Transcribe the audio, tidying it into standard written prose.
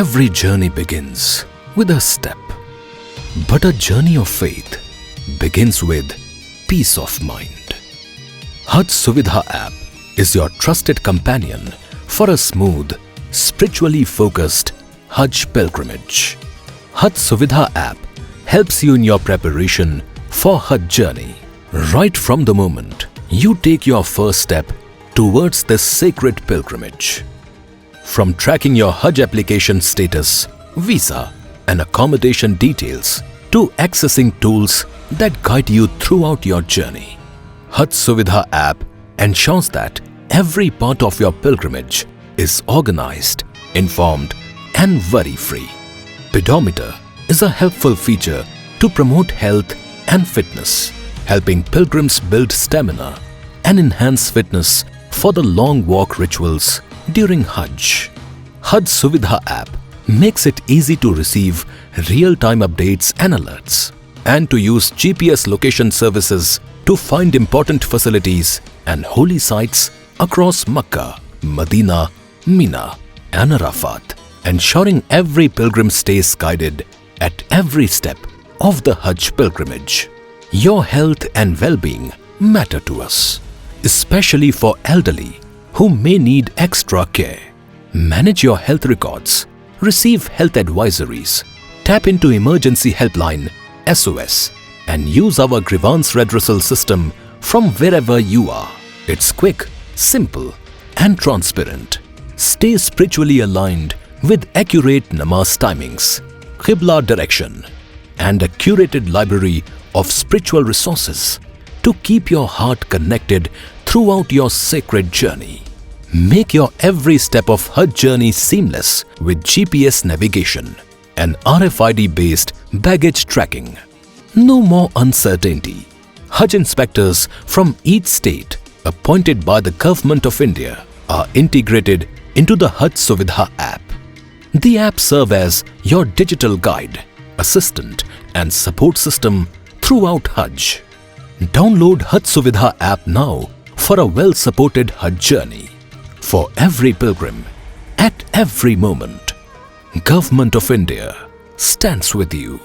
Every journey begins with a step, but a journey of faith begins with peace of mind. Haj Suvidha app is your trusted companion for a smooth, spiritually focused Hajj pilgrimage. Haj Suvidha app helps you in your preparation for Hajj journey. Right from the moment you take your first step towards this sacred pilgrimage. From tracking your Hajj application status, visa and accommodation details to accessing tools that guide you throughout your journey, Haj Suvidha app ensures that every part of your pilgrimage is organized, informed and worry-free. Pedometer is a helpful feature to promote health and fitness, helping pilgrims build stamina and enhance fitness for the long walk rituals during Hajj. Haj Suvidha app makes it easy to receive real-time updates and alerts, and to use GPS location services to find important facilities and holy sites across Makkah, Medina, Mina and Arafat, ensuring every pilgrim stays guided at every step of the Hajj pilgrimage. Your health and well-being matter to us, especially for elderly who may need extra care. Manage your health records, receive health advisories, tap into emergency helpline SOS and use our grievance redressal system from wherever you are. It's quick, simple and transparent. Stay spiritually aligned with accurate namaz timings, Qibla direction and a curated library of spiritual resources to keep your heart connected throughout your sacred journey. Make your every step of Hajj journey seamless with GPS navigation and RFID-based baggage tracking. No more uncertainty. Hajj inspectors from each state appointed by the Government of India are integrated into the Haj Suvidha app. The app serves as your digital guide, assistant and support system throughout Hajj. Download Haj Suvidha app now for a well-supported Hajj journey. For every pilgrim, at every moment, Government of India stands with you.